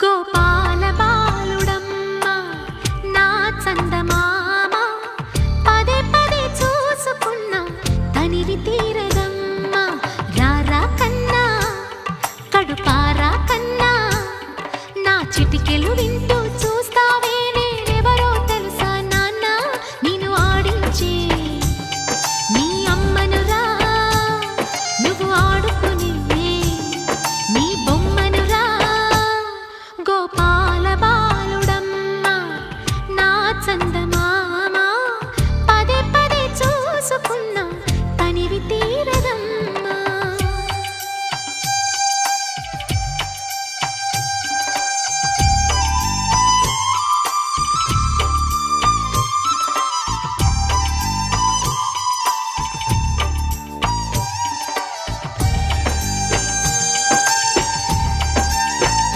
గోపాల బాలుడమ్మ నా చందమామ పదే పదే చూసుకున్న తనివి తీరదమ్మ రారా కన్నా కడుపారా కన్నా నా చిటికెలు